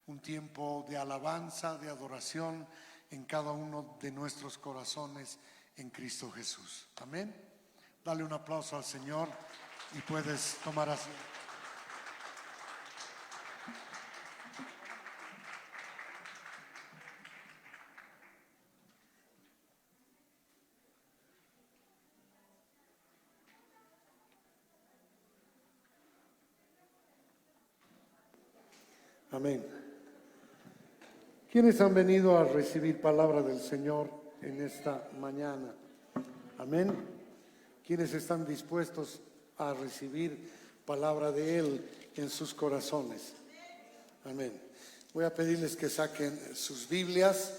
un tiempo de alabanza, de adoración en cada uno de nuestros corazones en Cristo Jesús. Amén. Dale un aplauso al Señor y puedes tomar asiento. Amén. ¿Quiénes han venido a recibir palabra del Señor en esta mañana? Amén. ¿Quiénes están dispuestos a recibir palabra de Él en sus corazones? Amén. Voy a pedirles que saquen sus Biblias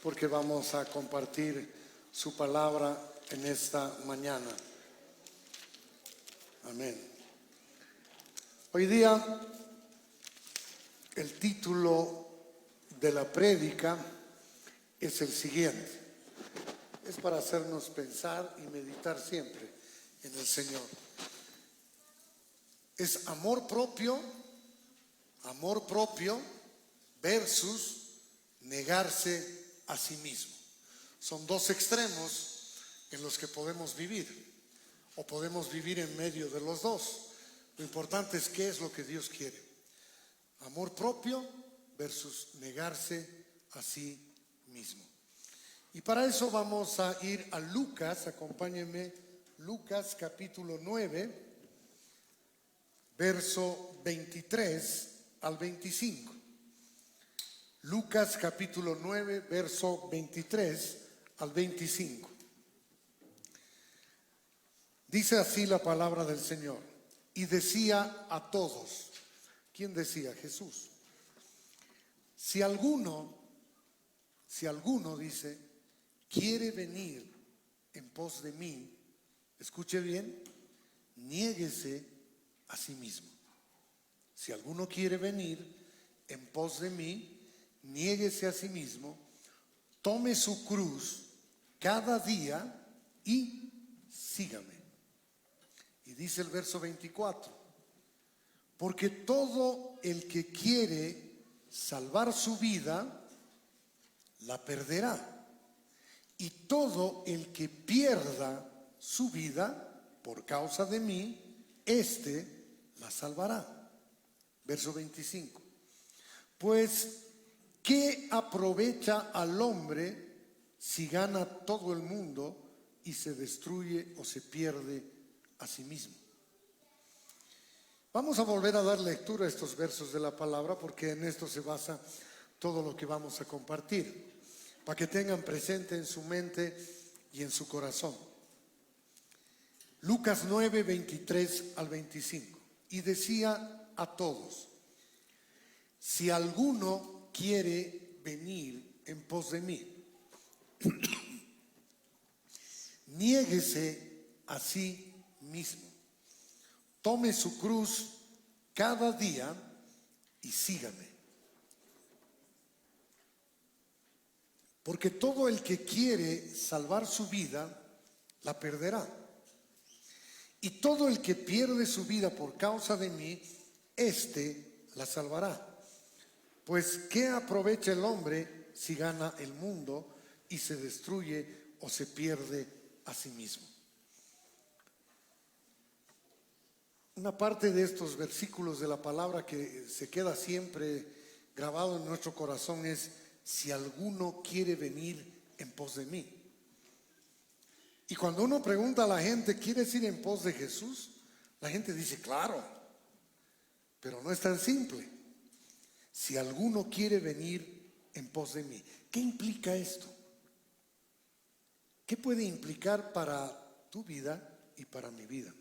porque vamos a compartir su palabra en esta mañana. Amén. Hoy día el título de la prédica es el siguiente. Es para hacernos pensar y meditar siempre en el Señor. Es amor propio versus negarse a sí mismo. Son dos extremos en los que podemos vivir, o podemos vivir en medio de los dos. Lo importante es qué es lo que Dios quiere. Amor propio versus negarse a sí mismo. Y para eso vamos a ir a Lucas, acompáñenme, Lucas capítulo 9, verso 23 al 25. Lucas capítulo 9, verso 23 al 25. Dice así la palabra del Señor. Y decía a todos. ¿Quién decía? Jesús. Si alguno dice, quiere venir en pos de mí, escuche bien, niéguese a sí mismo. Si alguno quiere venir en pos de mí, niéguese a sí mismo, tome su cruz cada día y sígame. Y dice el verso 24. Porque todo el que quiere salvar su vida, la perderá. Y todo el que pierda su vida por causa de mí, éste la salvará. Verso 25. Pues, ¿qué aprovecha al hombre si gana todo el mundo y se destruye o se pierde a sí mismo? Vamos a volver a dar lectura a estos versos de la palabra porque en esto se basa todo lo que vamos a compartir, para que tengan presente en su mente y en su corazón. Lucas 9, 23 al 25. Y decía a todos, si alguno quiere venir en pos de mí, niéguese a sí mismo. Tome su cruz cada día y sígame. Porque todo el que quiere salvar su vida, la perderá. Y todo el que pierde su vida por causa de mí, éste la salvará. Pues, ¿qué aprovecha el hombre si gana el mundo y se destruye o se pierde a sí mismo? Una parte de estos versículos de la palabra que se queda siempre grabado en nuestro corazón es, si alguno quiere venir en pos de mí. Y cuando uno pregunta a la gente, ¿quieres ir en pos de Jesús? La gente dice, claro, pero no es tan simple. Si alguno quiere venir en pos de mí. ¿Qué implica esto? ¿Qué puede implicar para tu vida y para mi vida?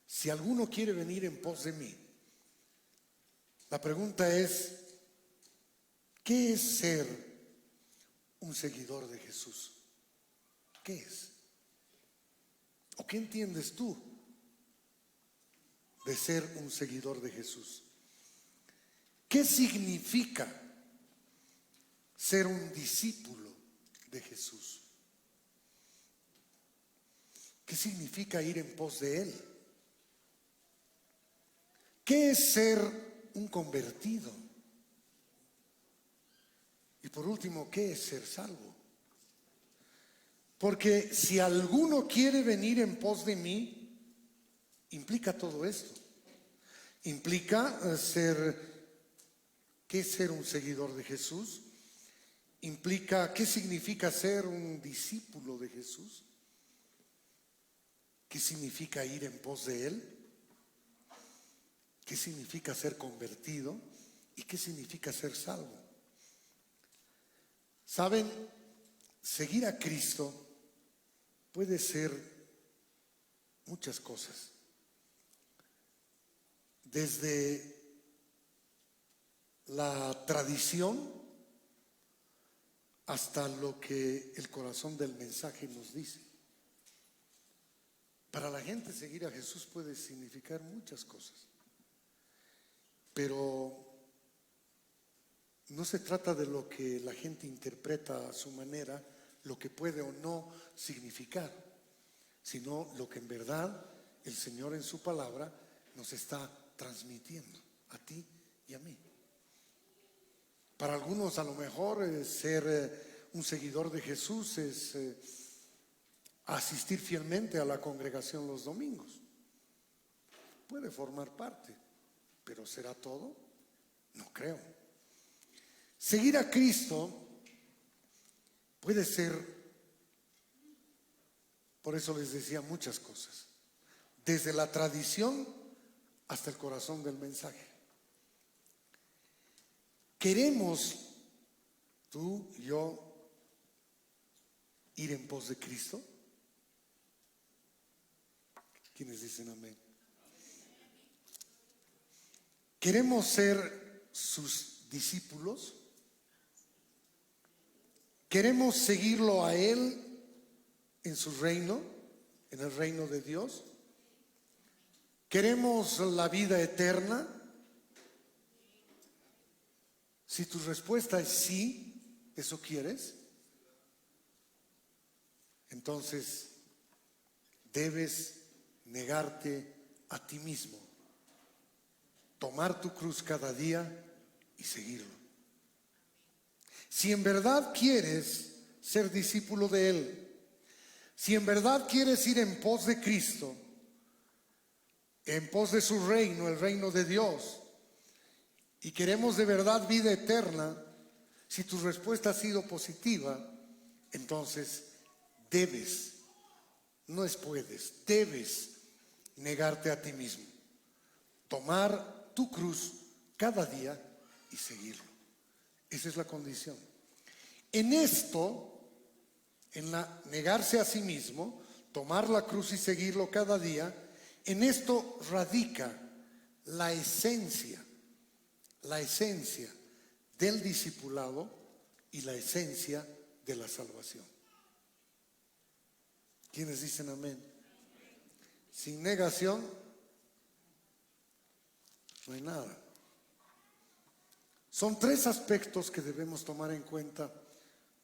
Si alguno quiere venir en pos de mí, la pregunta es, ¿qué es ser un seguidor de Jesús? ¿Qué es? ¿O qué entiendes tú de ser un seguidor de Jesús? ¿Qué significa ser un discípulo de Jesús? ¿Qué significa ir en pos de Él? ¿Qué es ser un convertido? Y por último, ¿qué es ser salvo? Porque si alguno quiere venir en pos de mí, implica todo esto. Implica ¿qué es ser un seguidor de Jesús? Implica, ¿qué significa ser un discípulo de Jesús? ¿Qué significa ir en pos de Él? ¿Qué significa ser convertido? ¿Y qué significa ser salvo? ¿Saben? Seguir a Cristo puede ser muchas cosas. Desde la tradición hasta lo que el corazón del mensaje nos dice. Para la gente seguir a Jesús puede significar muchas cosas, pero no se trata de lo que la gente interpreta a su manera, lo que puede o no significar, sino lo que en verdad el Señor en su palabra nos está transmitiendo a ti y a mí. Para algunos a lo mejor ser un seguidor de Jesús es asistir fielmente a la congregación los domingos. Puede formar parte, pero ¿será todo? No creo. Seguir a Cristo puede ser, por eso les decía, muchas cosas, desde la tradición hasta el corazón del mensaje. ¿Queremos tú y yo ir en pos de Cristo? ¿Quiénes dicen amén? ¿Queremos ser sus discípulos? ¿Queremos seguirlo a Él en su reino, en el reino de Dios? ¿Queremos la vida eterna? Si tu respuesta es sí, ¿eso quieres? Entonces debes negarte a ti mismo, tomar tu cruz cada día y seguirlo. Si en verdad quieres ser discípulo de Él, si en verdad quieres ir en pos de Cristo, en pos de su reino, el reino de Dios, y queremos de verdad vida eterna, si tu respuesta ha sido positiva, entonces debes, no es puedes, debes negarte a ti mismo, tomar tu cruz cada día y seguirlo. Esa es la condición. En esto, en la negarse a sí mismo, tomar la cruz y seguirlo cada día, en esto radica la esencia del discipulado y la esencia de la salvación. ¿Quiénes dicen amén? Sin negación no hay nada. Son tres aspectos que debemos tomar en cuenta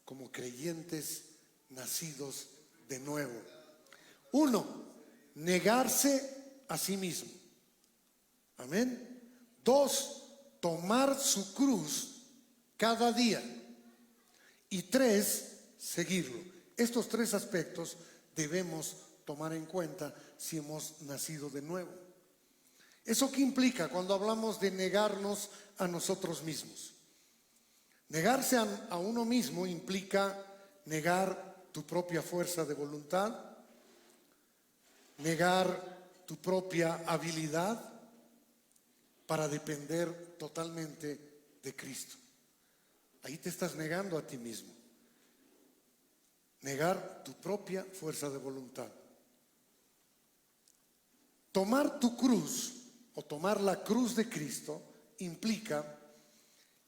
como creyentes nacidos de nuevo. Uno, negarse a sí mismo. Amén. Dos, tomar su cruz cada día. Y tres, seguirlo. Estos tres aspectos debemos tomar en cuenta si hemos nacido de nuevo. ¿Eso qué implica cuando hablamos de negarnos a nosotros mismos? Negarse a uno mismo implica negar tu propia fuerza de voluntad, negar tu propia habilidad para depender totalmente de Cristo. Ahí te estás negando a ti mismo. Negar tu propia fuerza de voluntad. Tomar tu cruz o tomar la cruz de Cristo implica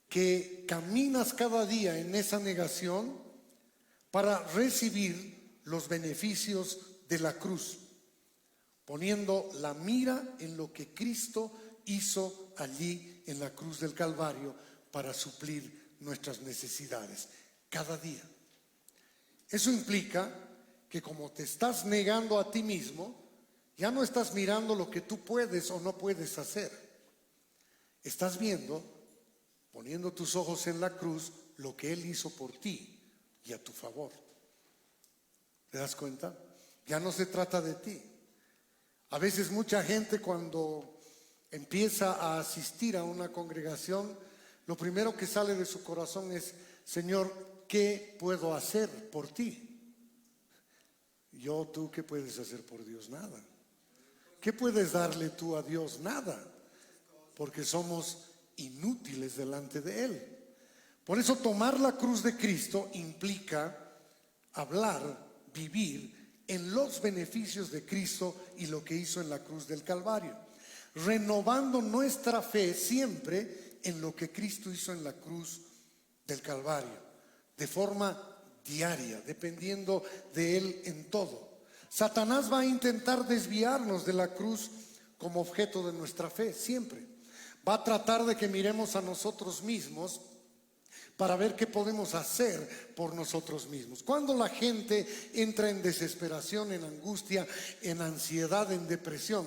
que caminas cada día en esa negación para recibir los beneficios de la cruz, poniendo la mira en lo que Cristo hizo allí en la cruz del Calvario para suplir nuestras necesidades cada día. Eso implica que como te estás negando a ti mismo, ya no estás mirando lo que tú puedes o no puedes hacer. Estás viendo, poniendo tus ojos en la cruz, lo que Él hizo por ti y a tu favor. ¿Te das cuenta? Ya no se trata de ti. A veces mucha gente cuando empieza a asistir a una congregación, lo primero que sale de su corazón es: Señor, ¿qué puedo hacer por ti? ¿Tú qué puedes hacer por Dios? Nada. ¿Qué puedes darle tú a Dios? Nada. Porque somos inútiles delante de Él. Por eso tomar la cruz de Cristo implica hablar, vivir en los beneficios de Cristo y lo que hizo en la cruz del Calvario, renovando nuestra fe siempre en lo que Cristo hizo en la cruz del Calvario, de forma diaria, dependiendo de Él en todo. Satanás va a intentar desviarnos de la cruz como objeto de nuestra fe, siempre. Va a tratar de que miremos a nosotros mismos para ver qué podemos hacer por nosotros mismos. Cuando la gente entra en desesperación, en angustia, en ansiedad, en depresión,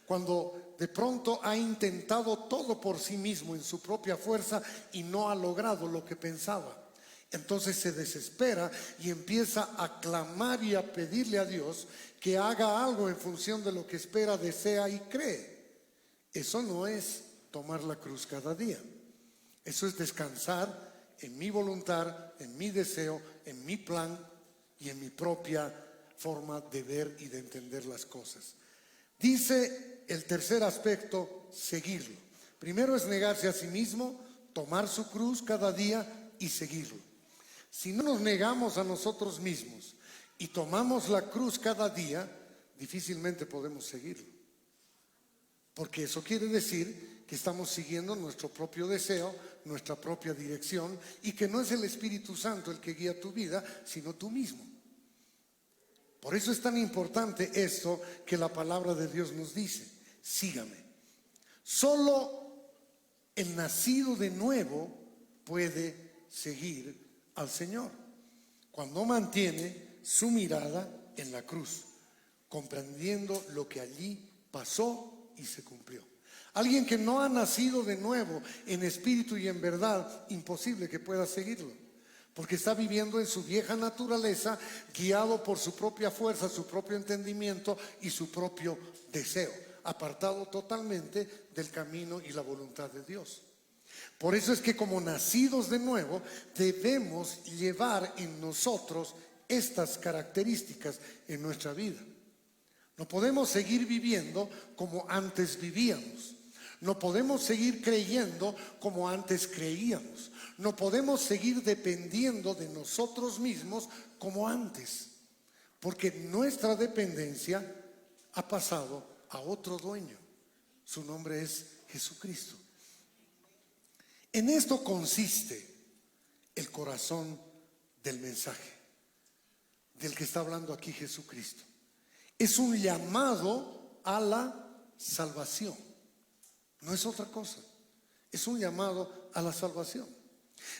cuando de pronto ha intentado todo por sí mismo en su propia fuerza y no ha logrado lo que pensaba, entonces se desespera y empieza a clamar y a pedirle a Dios que haga algo en función de lo que espera, desea y cree. Eso no es tomar la cruz cada día. Eso es descansar en mi voluntad, en mi deseo, en mi plan y en mi propia forma de ver y de entender las cosas. Dice el tercer aspecto: seguirlo. Primero es negarse a sí mismo, tomar su cruz cada día y seguirlo. Si no nos negamos a nosotros mismos y tomamos la cruz cada día, difícilmente podemos seguirlo. Porque eso quiere decir que estamos siguiendo nuestro propio deseo, nuestra propia dirección, y que no es el Espíritu Santo el que guía tu vida, sino tú mismo. Por eso es tan importante esto que la palabra de Dios nos dice: sígame. Solo el nacido de nuevo puede seguir al Señor cuando mantiene su mirada en la cruz, comprendiendo lo que allí pasó y se cumplió. Alguien que no ha nacido de nuevo en espíritu y en verdad, imposible que pueda seguirlo, porque está viviendo en su vieja naturaleza, guiado por su propia fuerza, su propio entendimiento y su propio deseo, apartado totalmente del camino y la voluntad de Dios. Por eso es que como nacidos de nuevo debemos llevar en nosotros estas características en nuestra vida. No podemos seguir viviendo como antes vivíamos. No podemos seguir creyendo como antes creíamos. No podemos seguir dependiendo de nosotros mismos como antes, porque nuestra dependencia ha pasado a otro dueño. Su nombre es Jesucristo. En esto consiste el corazón del mensaje del que está hablando aquí Jesucristo. Es un llamado a la salvación. No es otra cosa. Es un llamado a la salvación.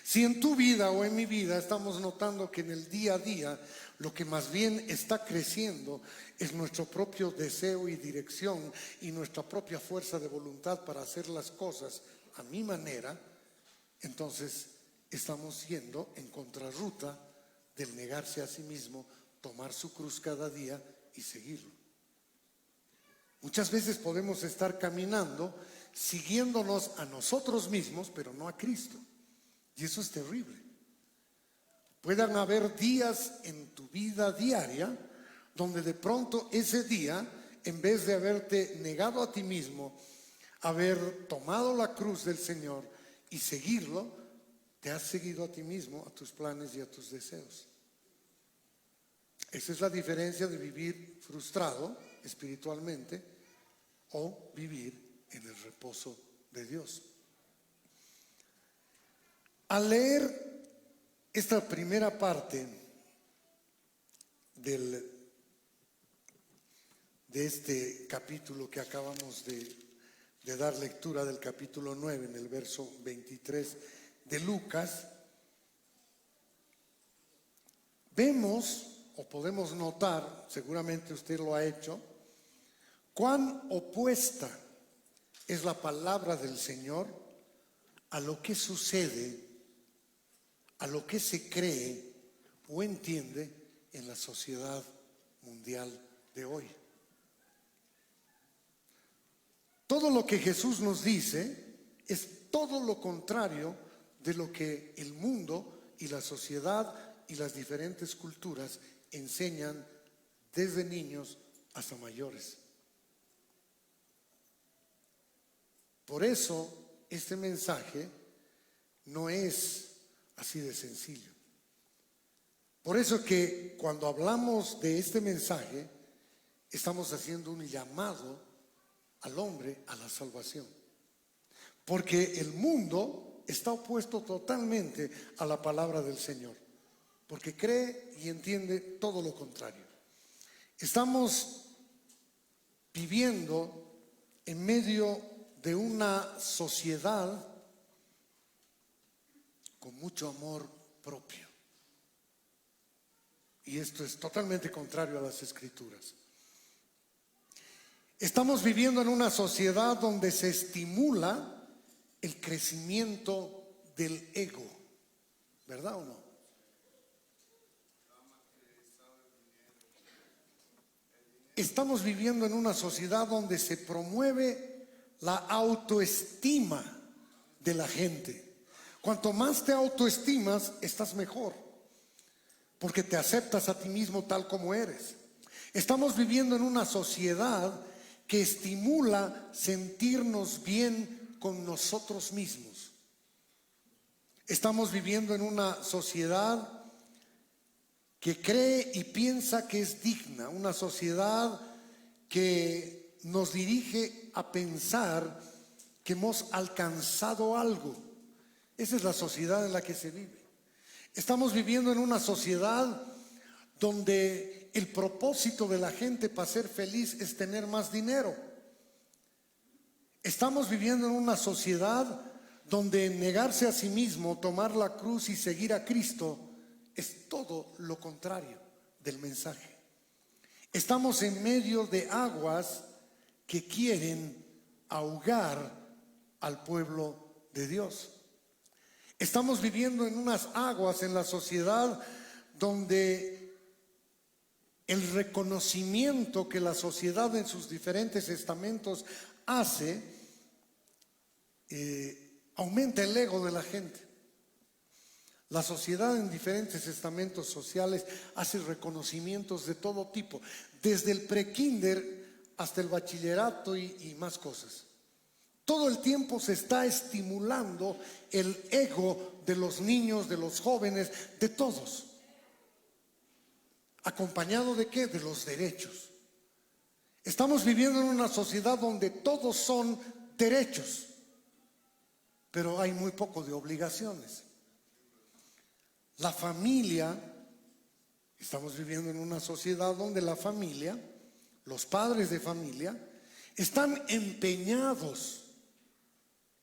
Si en tu vida o en mi vida estamos notando que en el día a día lo que más bien está creciendo es nuestro propio deseo y dirección y nuestra propia fuerza de voluntad para hacer las cosas a mi manera, entonces estamos yendo en contrarruta del negarse a sí mismo, tomar su cruz cada día y seguirlo. Muchas veces podemos estar caminando siguiéndonos a nosotros mismos, pero no a Cristo. Y eso es terrible. Puedan haber días en tu vida diaria donde de pronto ese día, en vez de haberte negado a ti mismo, haber tomado la cruz del Señor y seguirlo, te has seguido a ti mismo, a tus planes y a tus deseos. Esa es la diferencia de vivir frustrado espiritualmente o vivir en el reposo de Dios. Al leer esta primera parte de este capítulo que acabamos de dar lectura, del capítulo 9 en el verso 23 de Lucas, vemos o podemos notar, seguramente usted lo ha hecho, cuán opuesta es la palabra del Señor a lo que sucede, a lo que se cree o entiende en la sociedad mundial de hoy. Todo lo que Jesús nos dice es todo lo contrario de lo que el mundo y la sociedad y las diferentes culturas enseñan desde niños hasta mayores. Por eso este mensaje no es así de sencillo. Por eso que cuando hablamos de este mensaje, estamos haciendo un llamado al hombre a la salvación. Porque el mundo está opuesto totalmente a la palabra del Señor. Porque cree y entiende todo lo contrario. Estamos viviendo en medio de una sociedad con mucho amor propio. Y esto es totalmente contrario a las Escrituras. Estamos viviendo en una sociedad donde se estimula el crecimiento del ego, ¿verdad o no? Estamos viviendo en una sociedad donde se promueve la autoestima de la gente. Cuanto más te autoestimas, estás mejor, porque te aceptas a ti mismo tal como eres. Estamos viviendo en una sociedad que estimula sentirnos bien con nosotros mismos. Estamos viviendo en una sociedad que cree y piensa que es digna, una sociedad que nos dirige a pensar que hemos alcanzado algo. Esa es la sociedad en la que se vive. Estamos viviendo en una sociedad donde el propósito de la gente para ser feliz es tener más dinero. Estamos viviendo en una sociedad donde negarse a sí mismo, tomar la cruz y seguir a Cristo es todo lo contrario del mensaje. Estamos en medio de aguas que quieren ahogar al pueblo de Dios. Estamos viviendo en unas aguas en la sociedad donde el reconocimiento que la sociedad en sus diferentes estamentos hace aumenta el ego de la gente. La sociedad en diferentes estamentos sociales hace reconocimientos de todo tipo, desde el prekinder hasta el bachillerato y más cosas. Todo el tiempo se está estimulando el ego de los niños, de los jóvenes, de todos. ¿Acompañado de qué? De los derechos. Estamos viviendo en una sociedad donde todos son derechos, pero hay muy poco de obligaciones. La familia, estamos viviendo en una sociedad donde la familia, los padres de familia, están empeñados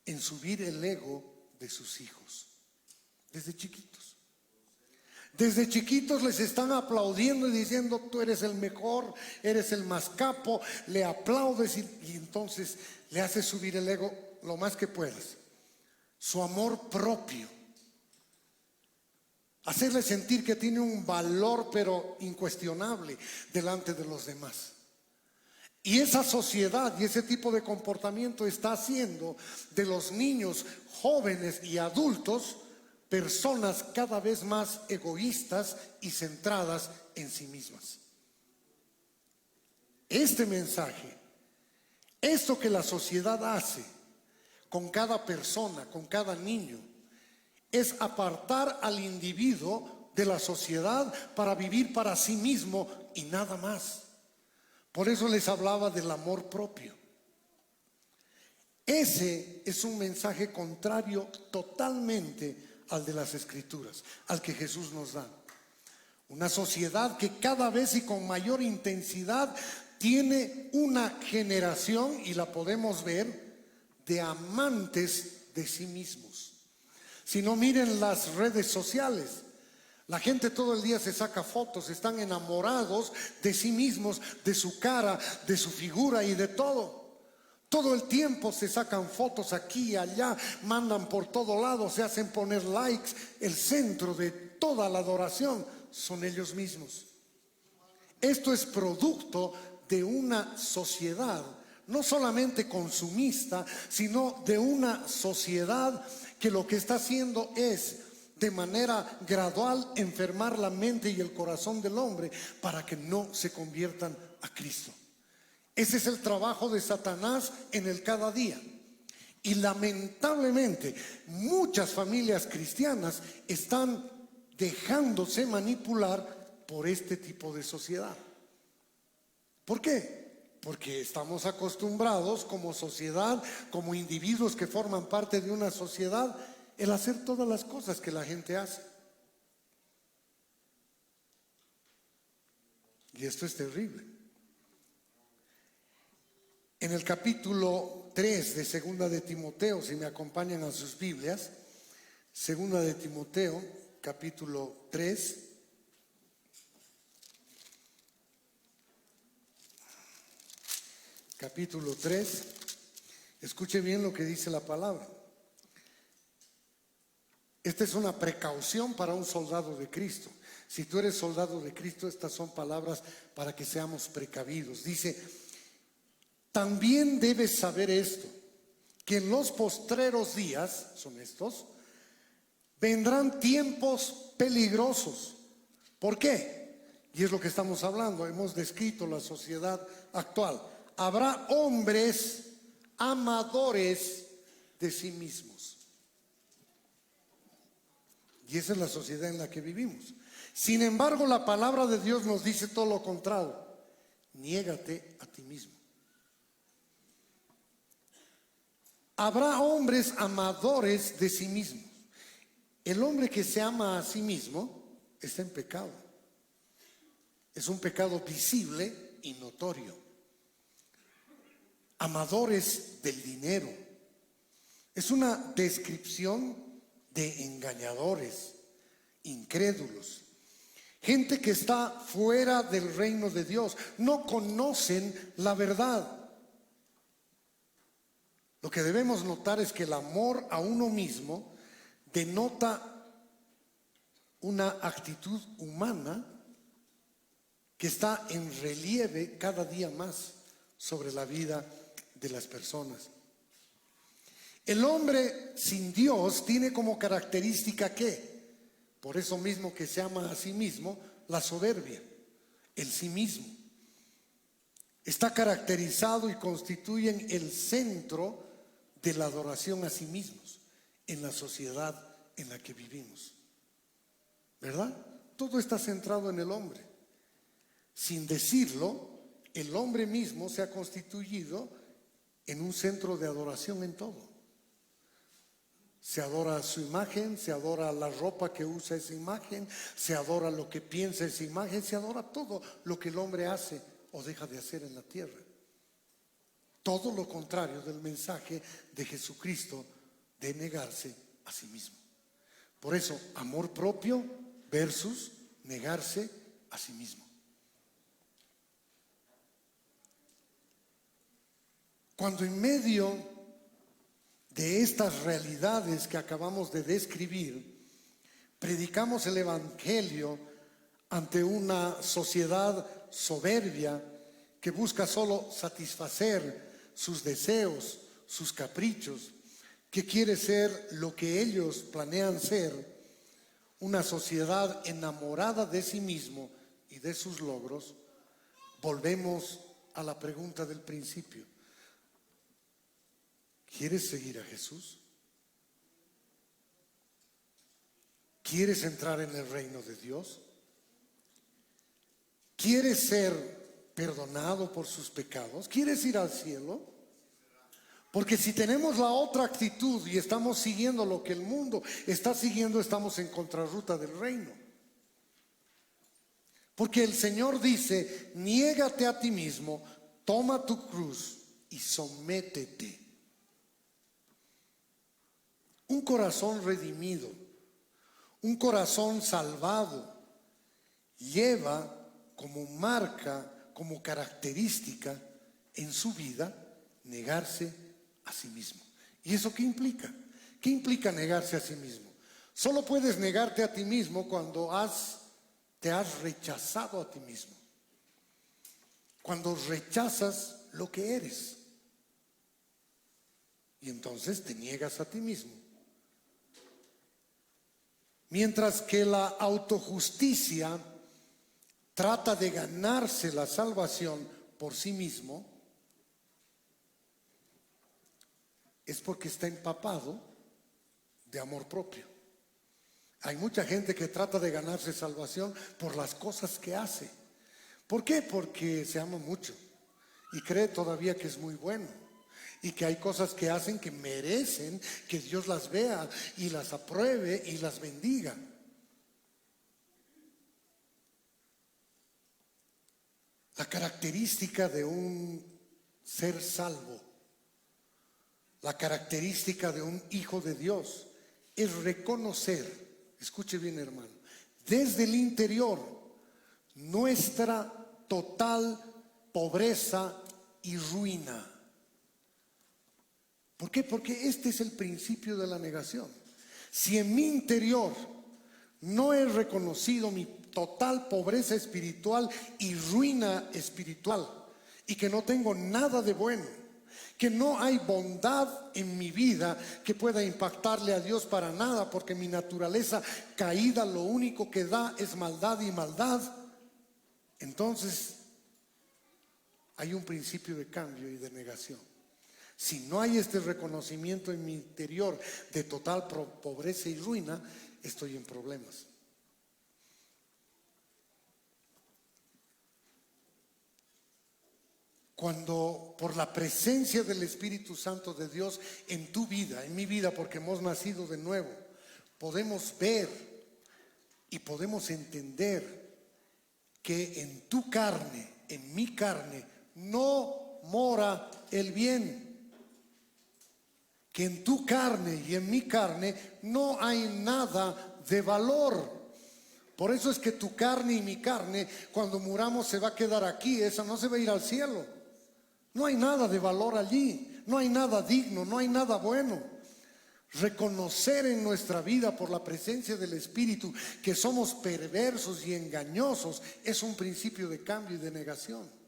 en subir el ego de sus hijos, desde chiquitos. Desde chiquitos les están aplaudiendo y diciendo: tú eres el mejor, eres el más capo, le aplaudes y entonces le haces subir el ego lo más que puedas. Su amor propio. Hacerle sentir que tiene un valor pero incuestionable delante de los demás. Y esa sociedad y ese tipo de comportamiento está haciendo de los niños, jóvenes y adultos personas cada vez más egoístas y centradas en sí mismas. Este mensaje, esto que la sociedad hace con cada persona, con cada niño, es apartar al individuo de la sociedad para vivir para sí mismo y nada más. Por eso les hablaba del amor propio. Ese es un mensaje contrario totalmente al de las Escrituras, al que Jesús nos da. Una sociedad que cada vez y con mayor intensidad tiene una generación, y la podemos ver, de amantes de sí mismos. Si no, miren las redes sociales. La gente todo el día se saca fotos, están enamorados de sí mismos, de su cara, de su figura y de todo. Todo el tiempo se sacan fotos aquí y allá, mandan por todo lado, se hacen poner likes. El centro de toda la adoración son ellos mismos. Esto es producto de una sociedad, no solamente consumista, sino de una sociedad que lo que está haciendo es, de manera gradual, enfermar la mente y el corazón del hombre para que no se conviertan a Cristo. Ese es el trabajo de Satanás en el cada día. Y lamentablemente muchas familias cristianas están dejándose manipular por este tipo de sociedad. ¿Por qué? Porque estamos acostumbrados como sociedad, como individuos que forman parte de una sociedad, el hacer todas las cosas que la gente hace. Y esto es terrible. En el capítulo 3 de Segunda de Timoteo, si me acompañan a sus Biblias, Segunda de Timoteo, capítulo 3. Capítulo 3, escuche bien lo que dice la palabra. Esta es una precaución para un soldado de Cristo. Si tú eres soldado de Cristo, estas son palabras para que seamos precavidos. Dice: también debes saber esto, que en los postreros días, son estos, vendrán tiempos peligrosos. ¿Por qué? Y es lo que estamos hablando, hemos descrito la sociedad actual. Habrá hombres amadores de sí mismos. Y esa es la sociedad en la que vivimos. Sin embargo, la palabra de Dios nos dice todo lo contrario. Niégate a ti mismo. Habrá hombres amadores de sí mismos. El hombre que se ama a sí mismo está en pecado. Es un pecado visible y notorio. Amadores del dinero. Es una descripción de engañadores, incrédulos. Gente que está fuera del reino de Dios. No conocen la verdad. Lo que debemos notar es que el amor a uno mismo denota una actitud humana que está en relieve cada día más sobre la vida de las personas. El hombre sin Dios tiene como característica ¿qué? Por eso mismo que se ama a sí mismo, la soberbia, el sí mismo. Está caracterizado y constituyen el centro de la adoración a sí mismos en la sociedad en la que vivimos. ¿Verdad? Todo está centrado en el hombre. Sin decirlo, el hombre mismo se ha constituido en un centro de adoración en todo. Se adora su imagen, se adora la ropa que usa esa imagen, se adora lo que piensa esa imagen, se adora todo lo que el hombre hace o deja de hacer en la tierra. Todo lo contrario del mensaje de Jesucristo de negarse a sí mismo. Por eso, amor propio versus negarse a sí mismo. Cuando en medio de estas realidades que acabamos de describir, predicamos el Evangelio ante una sociedad soberbia que busca solo satisfacer sus deseos, sus caprichos, que quiere ser lo que ellos planean ser, una sociedad enamorada de sí mismo y de sus logros, volvemos a la pregunta del principio. ¿Quieres seguir a Jesús? ¿Quieres entrar en el reino de Dios? ¿Quieres ser perdonado por sus pecados? ¿Quieres ir al cielo? Porque si tenemos la otra actitud y estamos siguiendo lo que el mundo está siguiendo, estamos en contrarruta del reino. Porque el Señor dice: niégate a ti mismo, toma tu cruz y sométete. Un corazón redimido, un corazón salvado, lleva como marca, como característica en su vida negarse a sí mismo. ¿Y eso qué implica? ¿Qué implica negarse a sí mismo? Solo puedes negarte a ti mismo cuando te has rechazado a ti mismo. Cuando rechazas lo que eres. Y entonces te niegas a ti mismo. Mientras que la autojusticia trata de ganarse la salvación por sí mismo, es porque está empapado de amor propio. Hay mucha gente que trata de ganarse salvación por las cosas que hace. ¿Por qué? Porque se ama mucho y cree todavía que es muy bueno y que hay cosas que hacen que merecen que Dios las vea y las apruebe y las bendiga. La característica de un ser salvo, la característica de un hijo de Dios es reconocer, escuche bien hermano, desde el interior nuestra total pobreza y ruina. ¿Por qué? Porque este es el principio de la negación. Si en mi interior no he reconocido mi total pobreza espiritual y ruina espiritual, y que no tengo nada de bueno, que no hay bondad en mi vida que pueda impactarle a Dios para nada, porque mi naturaleza caída lo único que da es maldad y maldad, entonces hay un principio de cambio y de negación. Si no hay este reconocimiento en mi interior de total pobreza y ruina, estoy en problemas. Cuando por la presencia del Espíritu Santo de Dios en tu vida, en mi vida, porque hemos nacido de nuevo, podemos ver y podemos entender que en tu carne, en mi carne, no mora el bien. Que en tu carne y en mi carne no hay nada de valor. Por eso es que tu carne y mi carne, cuando muramos, se va a quedar aquí. Esa no se va a ir al cielo. No hay nada de valor allí. No hay nada digno, no hay nada bueno. Reconocer en nuestra vida por la presencia del Espíritu que somos perversos y engañosos es un principio de cambio y de negación.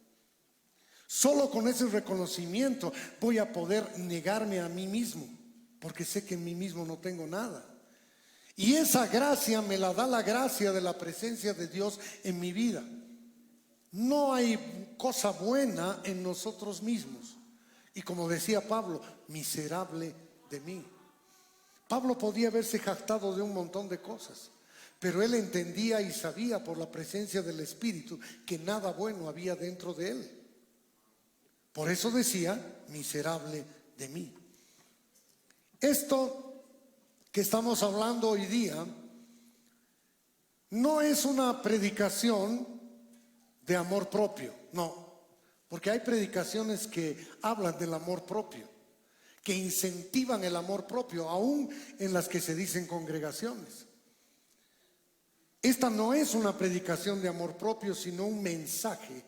Solo con ese reconocimiento voy a poder negarme a mí mismo, porque sé que en mí mismo no tengo nada. Y esa gracia me la da la gracia de la presencia de Dios en mi vida. No hay cosa buena en nosotros mismos. Y como decía Pablo, miserable de mí. Pablo podía haberse jactado de un montón de cosas, pero él entendía y sabía por la presencia del Espíritu que nada bueno había dentro de él. Por eso decía, miserable de mí. Esto que estamos hablando hoy día no es una predicación de amor propio, no, porque hay predicaciones que hablan del amor propio, que incentivan el amor propio, aún en las que se dicen congregaciones. Esta no es una predicación de amor propio, sino un mensaje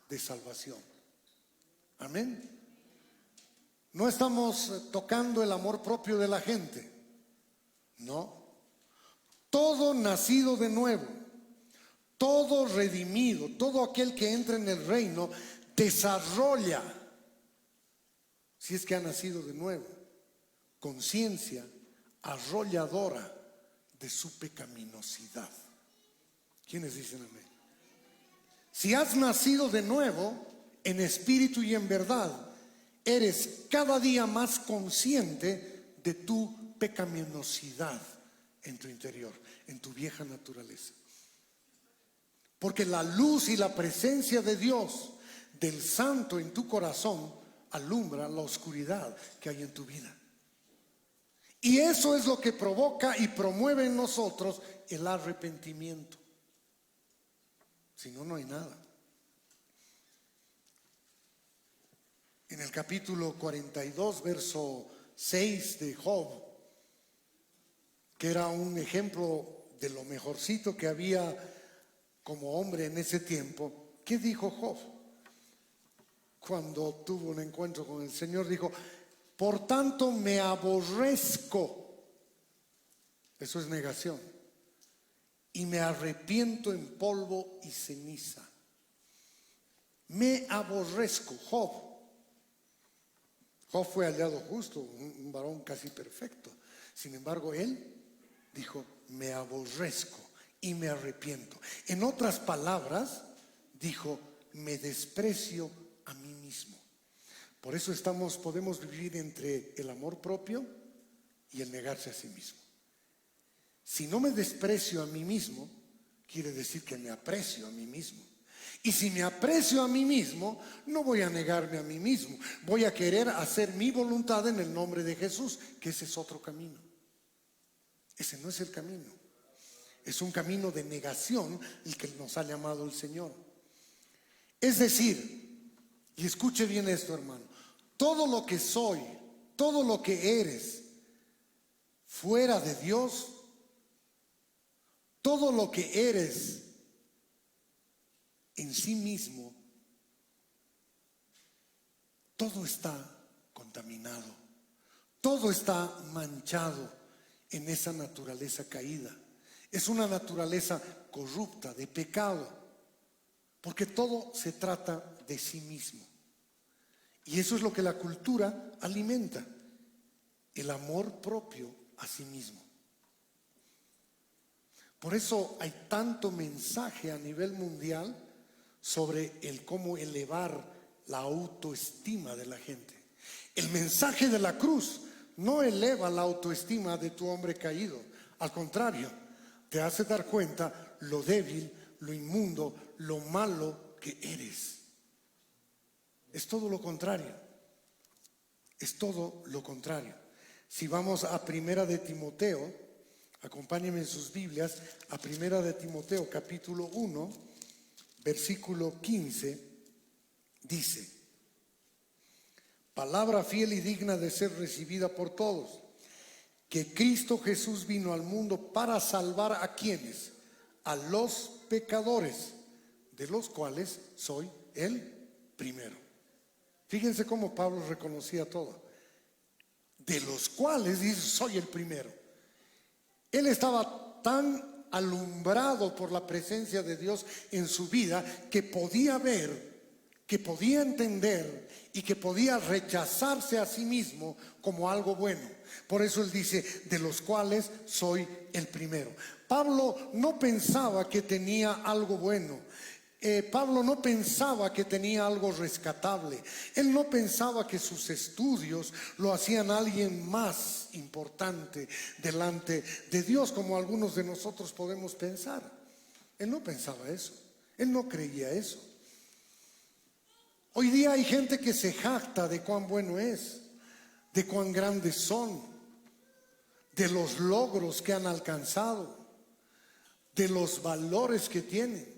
de salvación. Amén. No estamos tocando el amor propio de la gente, no. Todo nacido de nuevo, todo redimido, todo aquel que entra en el reino desarrolla, si es que ha nacido de nuevo, conciencia arrolladora de su pecaminosidad. ¿Quiénes dicen amén? Si has nacido de nuevo en espíritu y en verdad, eres cada día más consciente de tu pecaminosidad en tu interior, en tu vieja naturaleza. Porque la luz y la presencia de Dios, del Santo en tu corazón, alumbra la oscuridad que hay en tu vida. Y eso es lo que provoca y promueve en nosotros el arrepentimiento. Si no, no hay nada. En el capítulo 42, verso 6 de Job, que era un ejemplo de lo mejorcito que había como hombre en ese tiempo, ¿qué dijo Job? cuando tuvo un encuentro con el Señor, dijo: por tanto me aborrezco. Eso es negación. Y me arrepiento en polvo y ceniza. Me aborrezco. Job fue hallado justo, un varón casi perfecto. Sin embargo, él dijo: me aborrezco y me arrepiento. En otras palabras, dijo: me desprecio a mí mismo. Por eso podemos vivir entre el amor propio y el negarse a sí mismo. Si no me desprecio a mí mismo, quiere decir que me aprecio a mí mismo. Y si me aprecio a mí mismo, no voy a negarme a mí mismo. Voy a querer hacer mi voluntad en el nombre de Jesús, que ese es otro camino. Ese no es el camino. Es un camino de negación el que nos ha llamado el Señor. Es decir, y escuche bien esto, hermano, todo lo que soy, todo lo que eres fuera de Dios, todo lo que eres en sí mismo, todo está contaminado, todo está manchado en esa naturaleza caída. Es una naturaleza corrupta, de pecado, porque todo se trata de sí mismo. Y eso es lo que la cultura alimenta, el amor propio a sí mismo. Por eso hay tanto mensaje a nivel mundial sobre el cómo elevar la autoestima de la gente. El mensaje de la cruz no eleva la autoestima de tu hombre caído. Al contrario, te hace dar cuenta lo débil, lo inmundo, lo malo que eres. Es todo lo contrario. Es todo lo contrario. Si vamos a Primera de Timoteo, acompáñenme en sus Biblias, a Primera de Timoteo capítulo 1, versículo 15, dice: palabra fiel y digna de ser recibida por todos, que Cristo Jesús vino al mundo para salvar ¿a quiénes? A los pecadores, de los cuales soy el primero. Fíjense cómo Pablo reconocía todo. De los cuales dice: soy el primero. Él estaba tan alumbrado por la presencia de Dios en su vida que podía ver, que podía entender y que podía rechazarse a sí mismo como algo bueno. Por eso él dice: de los cuales soy el primero. Pablo no pensaba que tenía algo bueno. Pablo no pensaba que tenía algo rescatable. Él no pensaba que sus estudios lo hacían alguien más importante delante de Dios, como algunos de nosotros podemos pensar. Él no pensaba eso. Él no creía eso. Hoy día hay gente que se jacta de cuán bueno es, de cuán grandes son, de los logros que han alcanzado, de los valores que tienen.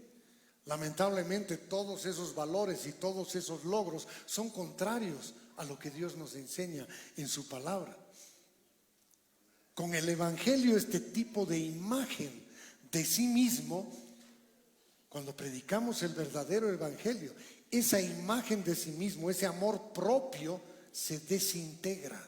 Lamentablemente todos esos valores y todos esos logros son contrarios a lo que Dios nos enseña en su palabra. Con el evangelio, este tipo de imagen de sí mismo, cuando predicamos el verdadero evangelio, esa imagen de sí mismo, ese amor propio, se desintegra,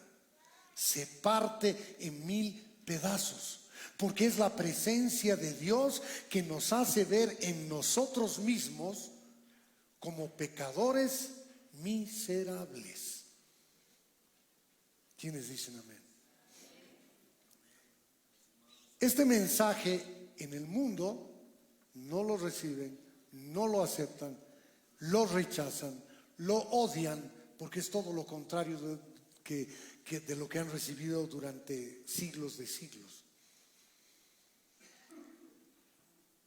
se parte en 1000 pedazos. Porque es la presencia de Dios que nos hace ver en nosotros mismos como pecadores miserables. ¿Quiénes dicen amén? Este mensaje en el mundo no lo reciben, no lo aceptan, lo rechazan, lo odian, porque es todo lo contrario de lo que han recibido durante siglos de siglos.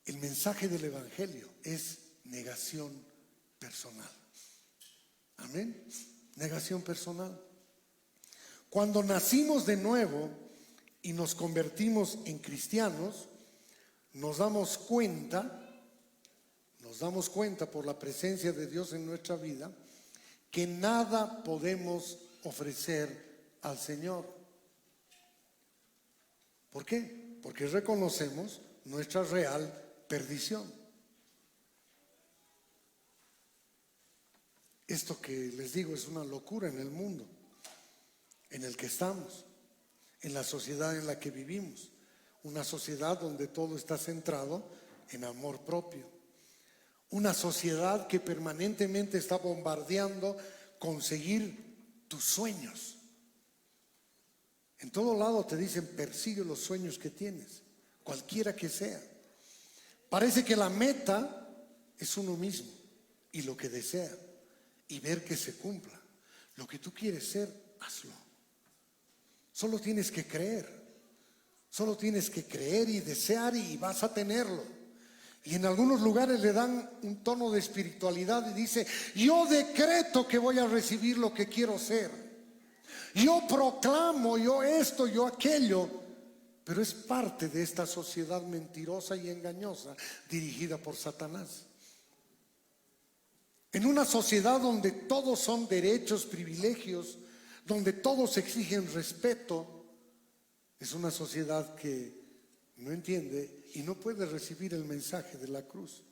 El mensaje del evangelio es negación personal. Amén. Negación personal. Cuando nacimos de nuevo y nos convertimos en cristianos, nos damos cuenta por la presencia de Dios en nuestra vida, que nada podemos ofrecer al Señor. ¿Por qué? Porque reconocemos nuestra real perdición. Esto que les digo es una locura en el mundo en el que estamos, en la sociedad en la que vivimos, una sociedad donde todo está centrado en amor propio, una sociedad que permanentemente está bombardeando conseguir tus sueños. En todo lado te dicen: persigue los sueños que tienes, cualquiera que sea. Parece que la meta es uno mismo y lo que desea, y ver que se cumpla. Lo que tú quieres ser, hazlo. Solo tienes que creer. Solo tienes que creer y desear, y vas a tenerlo. Y en algunos lugares le dan un tono de espiritualidad y dice: yo decreto que voy a recibir lo que quiero ser. Yo proclamo, yo esto, yo aquello. Pero es parte de esta sociedad mentirosa y engañosa dirigida por Satanás. En una sociedad donde todos son derechos, privilegios, donde todos exigen respeto, es una sociedad que no entiende y no puede recibir el mensaje de la cruz.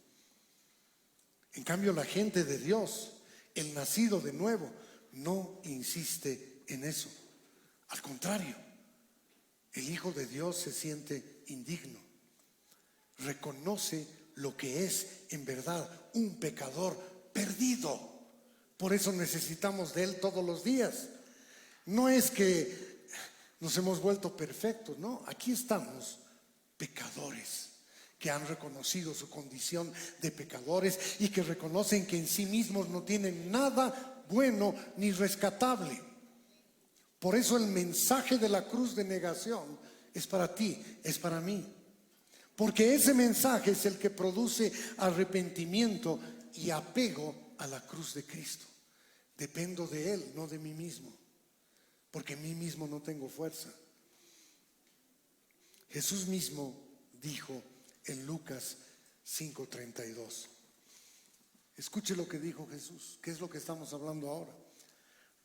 En cambio, la gente de Dios, el nacido de nuevo, no insiste en eso. Al contrario, el Hijo de Dios se siente indigno. Reconoce lo que es en verdad un pecador perdido. Por eso necesitamos de Él todos los días. No es que nos hemos vuelto perfectos, no, aquí estamos pecadores que han reconocido su condición de pecadores y que reconocen que en sí mismos no tienen nada bueno ni rescatable. Por eso el mensaje de la cruz de negación es para ti, es para mí, porque ese mensaje es el que produce arrepentimiento y apego a la cruz de Cristo. Dependo de Él, no de mí mismo, porque en mí mismo no tengo fuerza. Jesús mismo dijo en Lucas 5:32. Escuche lo que dijo Jesús, que es lo que estamos hablando ahora.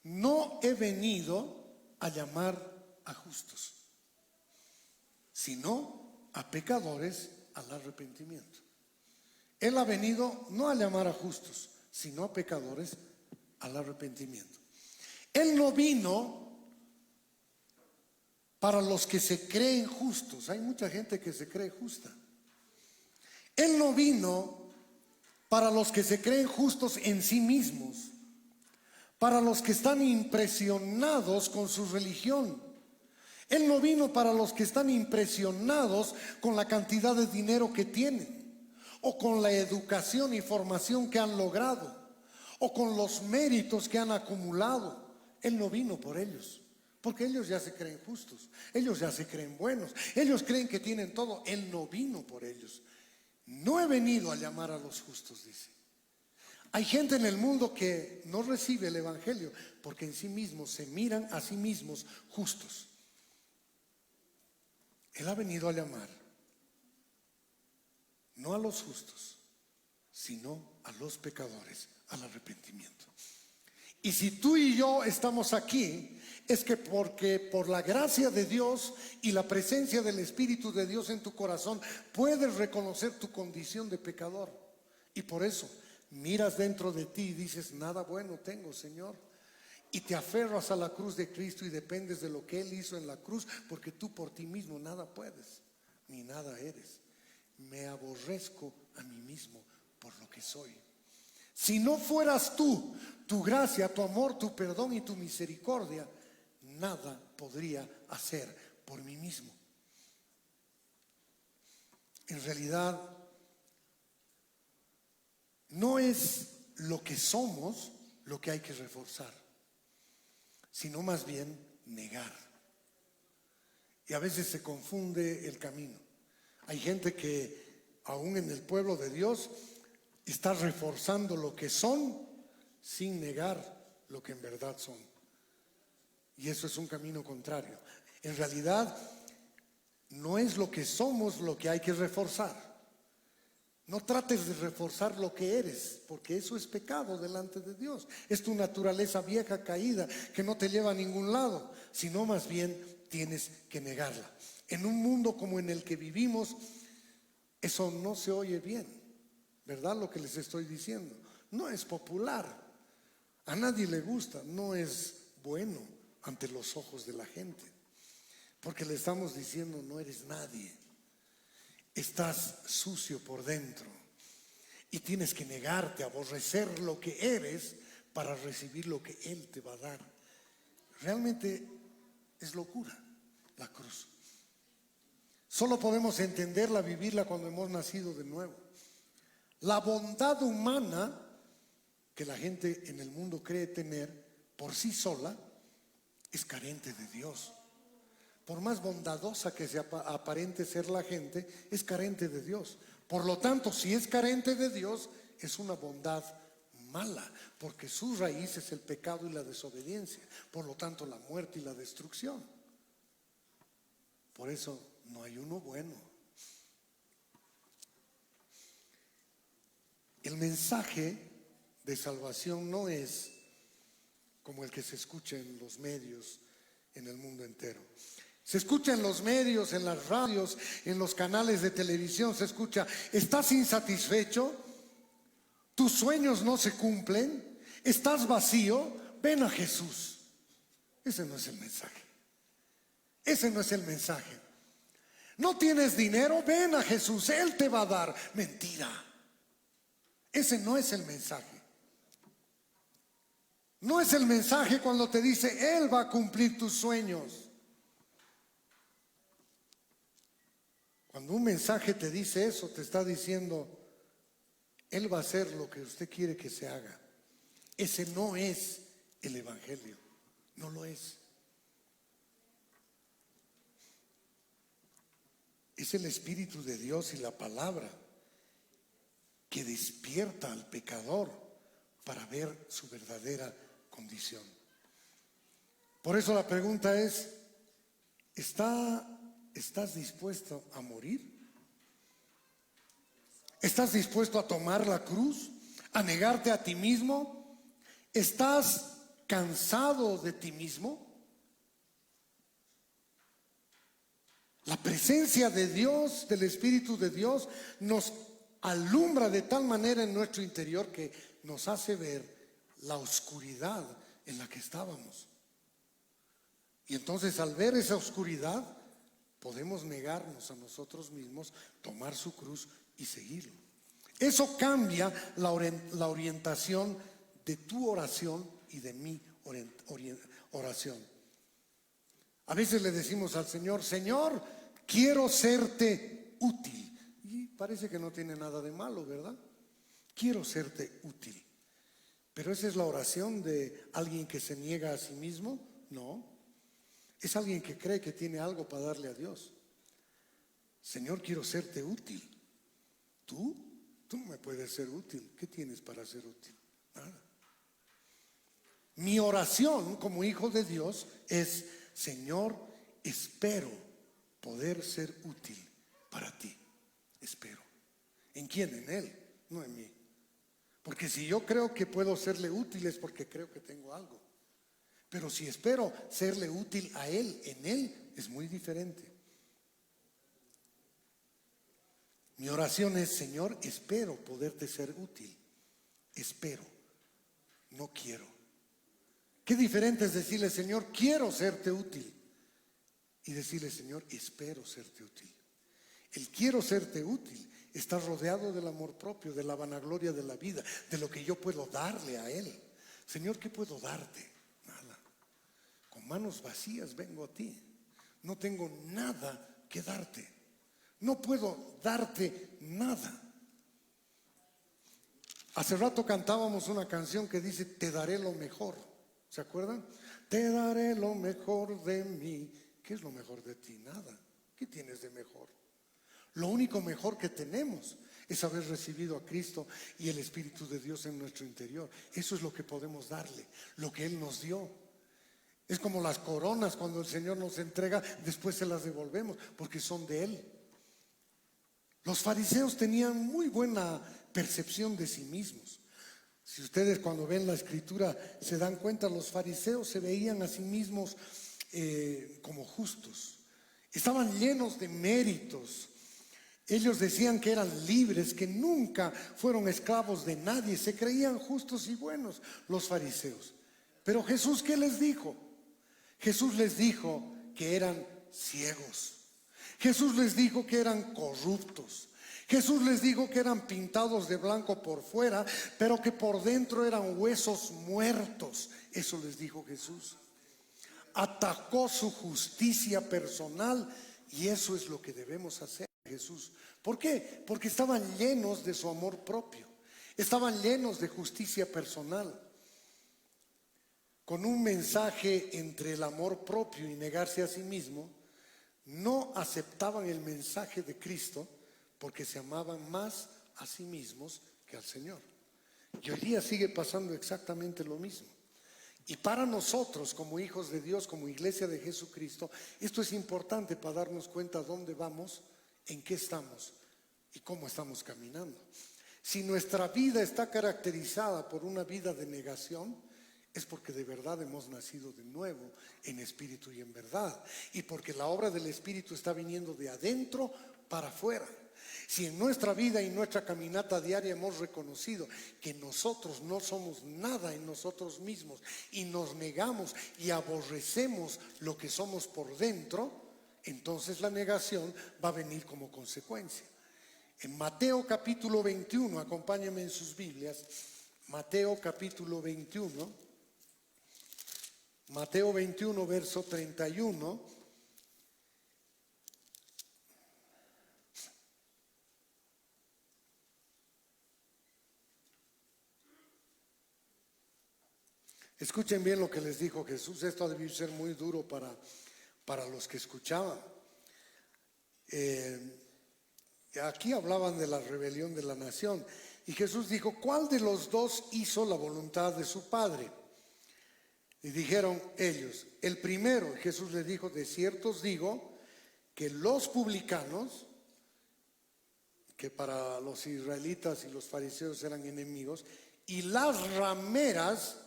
No he venido a llamar a justos, sino a pecadores al arrepentimiento. Él ha venido no a llamar a justos, sino a pecadores al arrepentimiento. Él no vino para los que se creen justos. Hay mucha gente que se cree justa. Él no vino para los que se creen justos en sí mismos, para los que están impresionados con su religión. Él no vino para los que están impresionados con la cantidad de dinero que tienen, o con la educación y formación que han logrado, o con los méritos que han acumulado. Él no vino por ellos, porque ellos ya se creen justos, ellos ya se creen buenos, ellos creen que tienen todo. Él no vino por ellos. No he venido a llamar a los justos, dice. Hay gente en el mundo que no recibe el evangelio porque en sí mismos se miran a sí mismos justos. Él ha venido a llamar no a los justos, sino a los pecadores al arrepentimiento. Y si tú y yo estamos aquí, es que porque por la gracia de Dios y la presencia del Espíritu de Dios en tu corazón puedes reconocer tu condición de pecador. Y por eso miras dentro de ti y dices: nada bueno tengo, Señor. Y te aferras a la cruz de Cristo y dependes de lo que Él hizo en la cruz, porque tú por ti mismo nada puedes, ni nada eres. Me aborrezco a mí mismo por lo que soy. Si no fueras tú, tu gracia, tu amor, tu perdón y tu misericordia, nada podría hacer por mí mismo. En realidad, no es lo que somos lo que hay que reforzar, sino más bien negar. Y a veces se confunde el camino. Hay gente que aún en el pueblo de Dios está reforzando lo que son sin negar lo que en verdad son. Y eso es un camino contrario. En realidad, no es lo que somos lo que hay que reforzar. No trates de reforzar lo que eres, porque eso es pecado delante de Dios. Es tu naturaleza vieja caída que no te lleva a ningún lado, sino más bien tienes que negarla. En un mundo como en el que vivimos, eso no se oye bien, ¿verdad? Lo que les estoy diciendo no es popular, A nadie le gusta, no es bueno ante los ojos de la gente, porque le estamos diciendo: no eres nadie, estás sucio por dentro y tienes que negarte, aborrecer lo que eres para recibir lo que Él te va a dar. Realmente es locura la cruz. Solo podemos entenderla, vivirla cuando hemos nacido de nuevo. La bondad humana que la gente en el mundo cree tener por sí sola es carente de Dios. Por más bondadosa que se aparente ser la gente, es carente de Dios. Por lo tanto, si es carente de Dios, es una bondad mala, porque su raíz es el pecado y la desobediencia. Por lo tanto, la muerte y la destrucción. Por eso no hay uno bueno. El mensaje de salvación no es como el que se escucha en los medios en el mundo entero. Se escucha en los medios, en las radios, en los canales de televisión, se escucha: ¿estás insatisfecho? ¿Tus sueños no se cumplen? ¿Estás vacío? Ven a Jesús. Ese no es el mensaje. Ese no es el mensaje. ¿No tienes dinero? Ven a Jesús, Él te va a dar. Mentira. Ese no es el mensaje. No es el mensaje cuando te dice: Él va a cumplir tus sueños. Cuando un mensaje te dice eso, te está diciendo: Él va a hacer lo que usted quiere que se haga. Ese no es el evangelio. No lo es. Es el Espíritu de Dios y la palabra que despierta al pecador para ver su verdadera condición. Por eso la pregunta es: ¿estás dispuesto a morir? ¿Estás dispuesto a tomar la cruz? ¿A negarte a ti mismo? ¿Estás cansado de ti mismo? La presencia de Dios, del Espíritu de Dios, nos alumbra de tal manera en nuestro interior que nos hace ver la oscuridad en la que estábamos. Y entonces, al ver esa oscuridad, podemos negarnos a nosotros mismos, tomar su cruz y seguirlo. Eso cambia la orientación de tu oración y de mi oración. A veces le decimos al Señor: Señor, quiero serte útil. Y parece que no tiene nada de malo, ¿verdad? Quiero serte útil. Pero esa es la oración de alguien que se niega a sí mismo. No, es alguien que cree que tiene algo para darle a Dios. Señor, quiero serte útil. Tú no me puedes ser útil. ¿Qué tienes para ser útil? Nada. Mi oración como hijo de Dios es: Señor, espero poder ser útil para ti. Espero. ¿En quién? En Él, no en mí. Porque si yo creo que puedo serle útil es porque creo que tengo algo. Pero si espero serle útil a Él, en Él, es muy diferente. Mi oración es: Señor, espero poderte ser útil. Espero, no quiero. Qué diferente es decirle: Señor, quiero serte útil, y decirle: Señor, espero serte útil. El quiero serte útil está rodeado del amor propio, de la vanagloria de la vida, de lo que yo puedo darle a Él. Señor, ¿qué puedo darte? Nada. Con manos vacías vengo a ti. No tengo nada que darte. No puedo darte nada. Hace rato cantábamos una canción que dice: te daré lo mejor. ¿Se acuerdan? Te daré lo mejor de mí. ¿Qué es lo mejor de ti? Nada. ¿Qué tienes de mejor? Lo único mejor que tenemos es haber recibido a Cristo y el Espíritu de Dios en nuestro interior. Eso es lo que podemos darle, lo que Él nos dio. Es como las coronas, cuando el Señor nos entrega, después se las devolvemos porque son de Él. Los fariseos tenían muy buena percepción de sí mismos. Si ustedes, cuando ven la Escritura, se dan cuenta, los fariseos se veían a sí mismos como justos. Estaban llenos de méritos. Ellos decían que eran libres, que nunca fueron esclavos de nadie, se creían justos y buenos los fariseos. Pero Jesús, ¿qué les dijo? Jesús les dijo que eran ciegos. Jesús les dijo que eran corruptos. Jesús les dijo que eran pintados de blanco por fuera, pero que por dentro eran huesos muertos. Eso les dijo Jesús. Atacó su justicia personal, y eso es lo que debemos hacer, Jesús. ¿Por qué? Porque estaban llenos de su amor propio, estaban llenos de justicia personal. Con un mensaje entre el amor propio y negarse a sí mismo, no aceptaban el mensaje de Cristo porque se amaban más a sí mismos que al Señor. Y hoy día sigue pasando exactamente lo mismo. Y para nosotros, como hijos de Dios, como iglesia de Jesucristo, esto es importante para darnos cuenta dónde vamos, en qué estamos y cómo estamos caminando. Si nuestra vida está caracterizada por una vida de negación, es porque de verdad hemos nacido de nuevo en espíritu y en verdad, y porque la obra del Espíritu está viniendo de adentro para afuera. Si en nuestra vida y nuestra caminata diaria hemos reconocido que nosotros no somos nada en nosotros mismos y nos negamos y aborrecemos lo que somos por dentro, entonces la negación va a venir como consecuencia. En Mateo capítulo 21, acompáñenme en sus Biblias, Mateo capítulo 21, Mateo 21 verso 31. Escuchen bien lo que les dijo Jesús. Esto ha debido ser muy duro para los que escuchaban. Aquí hablaban de la rebelión de la nación. Y Jesús dijo, ¿cuál de los dos hizo la voluntad de su Padre? Y dijeron ellos, el primero. Jesús les dijo, de cierto os digo que los publicanos, que para los israelitas y los fariseos eran enemigos, y las rameras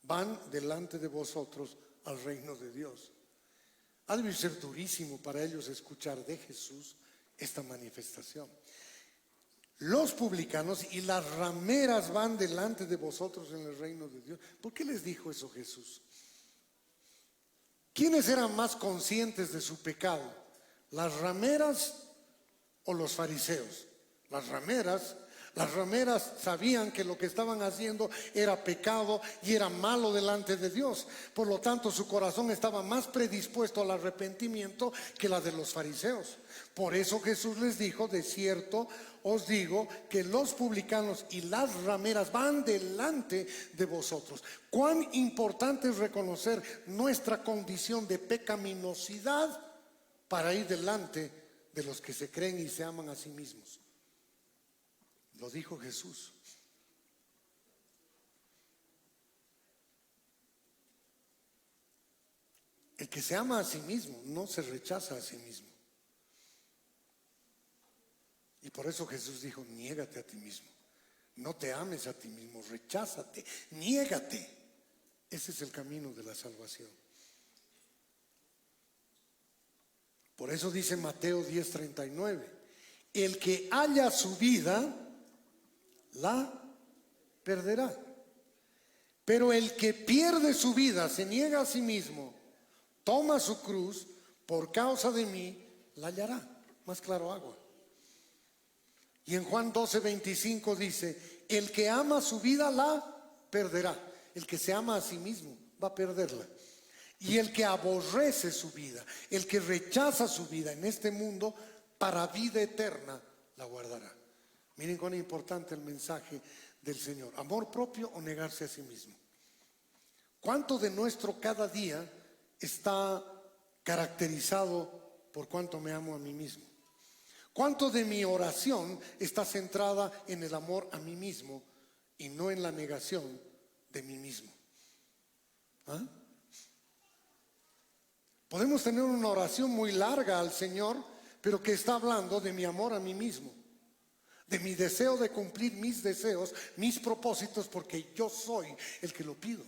van delante de vosotros al reino de Dios. Ha de ser durísimo para ellos escuchar de Jesús esta manifestación. Los publicanos y las rameras van delante de vosotros en el reino de Dios. ¿Por qué les dijo eso Jesús? ¿Quiénes eran más conscientes de su pecado? ¿Las rameras o los fariseos? Las rameras sabían que lo que estaban haciendo era pecado y era malo delante de Dios. Por lo tanto, su corazón estaba más predispuesto al arrepentimiento que la de los fariseos. Por eso Jesús les dijo, de cierto os digo que los publicanos y las rameras van delante de vosotros. Cuán importante es reconocer nuestra condición de pecaminosidad para ir delante de los que se creen y se aman a sí mismos. Lo dijo Jesús. El que se ama a sí mismo no se rechaza a sí mismo. Y por eso Jesús dijo, niégate a ti mismo. No te ames a ti mismo, recházate, niégate. Ese es el camino de la salvación. Por eso dice Mateo 10:39, el que halla su vida la perderá, pero el que pierde su vida, se niega a sí mismo, toma su cruz, por causa de mí la hallará. Más claro agua. Y en Juan 12:25 dice, el que ama su vida la perderá. El que se ama a sí mismo va a perderla. Y el que aborrece su vida, el que rechaza su vida en este mundo, para vida eterna la guardará. Miren cuán importante el mensaje del Señor. Amor propio o negarse a sí mismo. ¿Cuánto de nuestro cada día está caracterizado por cuánto me amo a mí mismo? ¿Cuánto de mi oración está centrada en el amor a mí mismo y no en la negación de mí mismo? ¿Ah? Podemos tener una oración muy larga al Señor, pero que está hablando de mi amor a mí mismo, de mi deseo de cumplir mis deseos, mis propósitos, porque yo soy el que lo pido.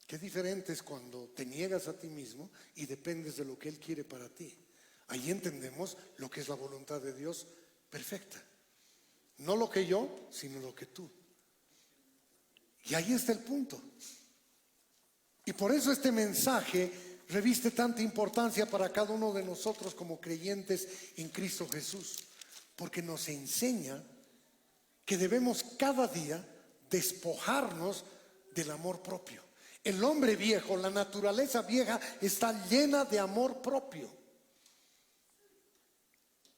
Qué diferente es cuando te niegas a ti mismo y dependes de lo que Él quiere para ti. Ahí entendemos lo que es la voluntad de Dios perfecta. No lo que yo, sino lo que tú. Y ahí está el punto. Y por eso este mensaje reviste tanta importancia para cada uno de nosotros como creyentes en Cristo Jesús. Porque nos enseña que debemos cada día despojarnos del amor propio. El hombre viejo, la naturaleza vieja está llena de amor propio.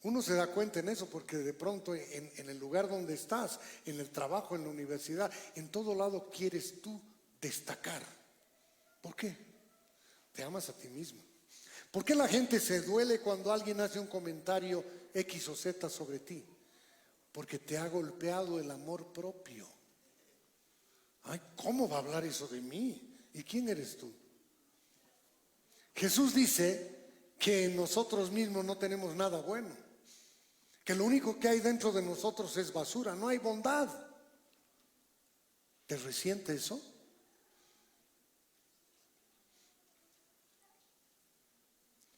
Uno se da cuenta en eso porque de pronto en el lugar donde estás, en el trabajo, en la universidad, en todo lado quieres tú destacar. ¿Por qué? Te amas a ti mismo. ¿Por qué la gente se duele cuando alguien hace un comentario X o Z sobre ti? Porque te ha golpeado el amor propio. Ay, ¿cómo va a hablar eso de mí? ¿Y quién eres tú? Jesús dice que en nosotros mismos no tenemos nada bueno, que lo único que hay dentro de nosotros es basura, no hay bondad. ¿Te resiente eso?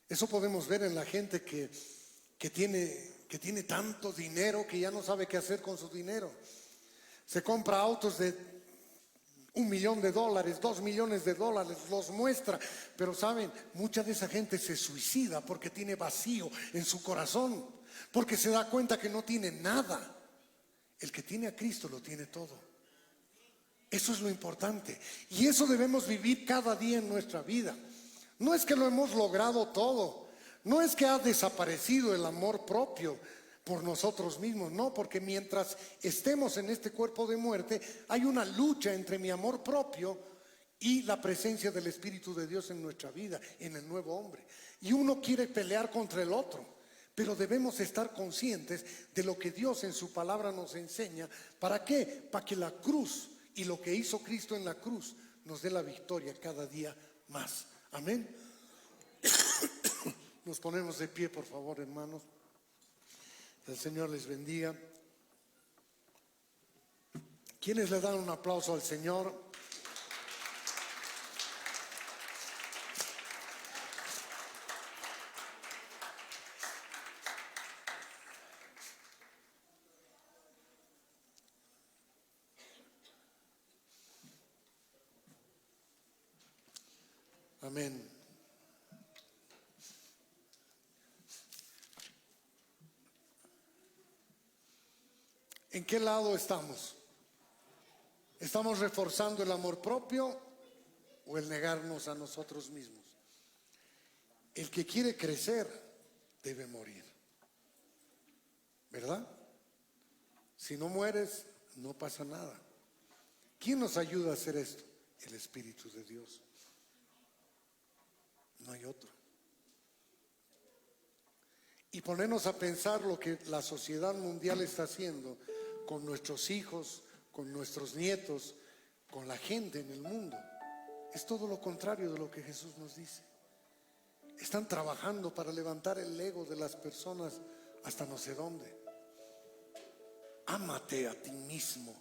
Eso podemos ver en la gente que tiene tanto dinero que ya no sabe qué hacer con su dinero. Se compra autos de $1 millón, $2 millones, los muestra. Pero saben, mucha de esa gente se suicida porque tiene vacío en su corazón, porque se da cuenta que no tiene nada. El que tiene a Cristo lo tiene todo. Eso es lo importante. Y eso debemos vivir cada día en nuestra vida. No es que lo hemos logrado todo. No es que ha desaparecido el amor propio por nosotros mismos. No, porque mientras estemos en este cuerpo de muerte, hay una lucha entre mi amor propio y la presencia del Espíritu de Dios en nuestra vida, en el nuevo hombre. Y uno quiere pelear contra el otro. Pero debemos estar conscientes de lo que Dios en su palabra nos enseña. ¿Para qué? Para que la cruz y lo que hizo Cristo en la cruz nos dé la victoria cada día más. Amén. Nos ponemos de pie, por favor, hermanos. El Señor les bendiga. ¿Quiénes le dan un aplauso al Señor? Amén. ¿En qué lado estamos? ¿Estamos reforzando el amor propio o el negarnos a nosotros mismos? El que quiere crecer debe morir, ¿verdad? Si no mueres, no pasa nada. ¿Quién nos ayuda a hacer esto? El Espíritu de Dios. No hay otro. Y ponernos a pensar lo que la sociedad mundial está haciendo con nuestros hijos, con nuestros nietos, con la gente en el mundo. Es todo lo contrario de lo que Jesús nos dice. Están trabajando para levantar el ego de las personas hasta no sé dónde. Ámate a ti mismo.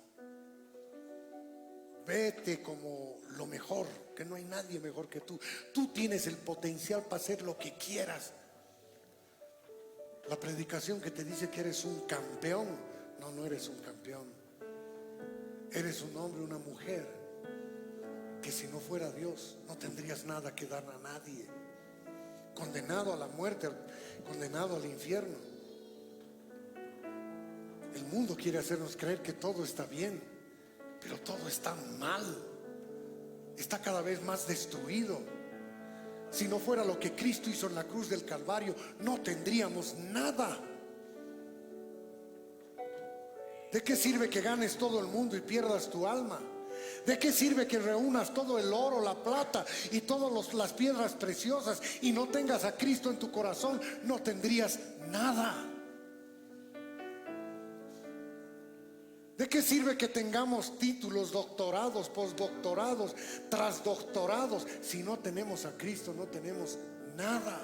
Vete como lo mejor, que no hay nadie mejor que tú. Tú tienes el potencial para hacer lo que quieras. La predicación que te dice que eres un campeón, no eres un campeón. Eres un hombre, una mujer, que si no fuera Dios no tendrías nada que dar a nadie. Condenado a la muerte, condenado al infierno. El mundo quiere hacernos creer que todo está bien, pero todo está mal. Está cada vez más destruido. Si no fuera lo que Cristo hizo en la cruz del Calvario, no tendríamos nada. ¿De qué sirve que ganes todo el mundo y pierdas tu alma? ¿De qué sirve que reúnas todo el oro, la plata y todas las piedras preciosas y no tengas a Cristo en tu corazón? No tendrías nada. ¿De qué sirve que tengamos títulos, doctorados, postdoctorados, trasdoctorados? Si no tenemos a Cristo, no tenemos nada.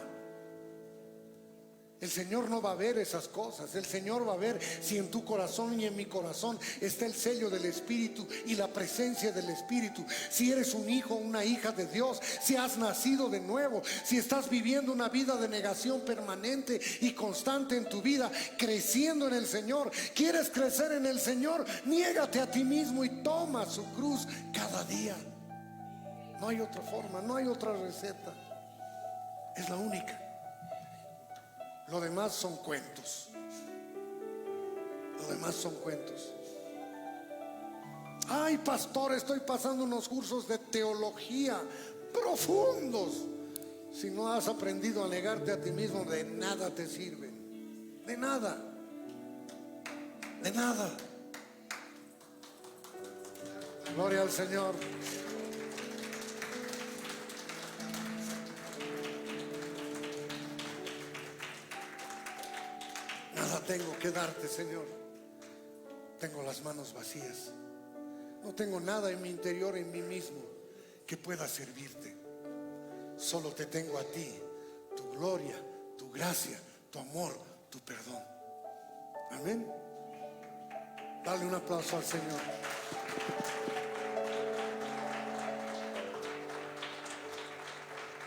El Señor no va a ver esas cosas. El Señor va a ver si en tu corazón y en mi corazón está el sello del Espíritu y la presencia del Espíritu. Si eres un hijo o una hija de Dios, si has nacido de nuevo, si estás viviendo una vida de negación permanente y constante en tu vida, creciendo en el Señor. ¿Quieres crecer en el Señor? Niégate a ti mismo y toma su cruz cada día. No hay otra forma, no hay otra receta. Es la única. Lo demás son cuentos. Lo demás son cuentos. Ay, pastor, estoy pasando unos cursos de teología profundos. Si no has aprendido a negarte a ti mismo, de nada te sirven. De nada. De nada. Gloria al Señor. Nada tengo que darte, Señor. Tengo las manos vacías. No tengo nada en mi interior, en mí mismo, que pueda servirte. Solo te tengo a ti, tu gloria, tu gracia, tu amor, tu perdón. Amén. Dale un aplauso al Señor.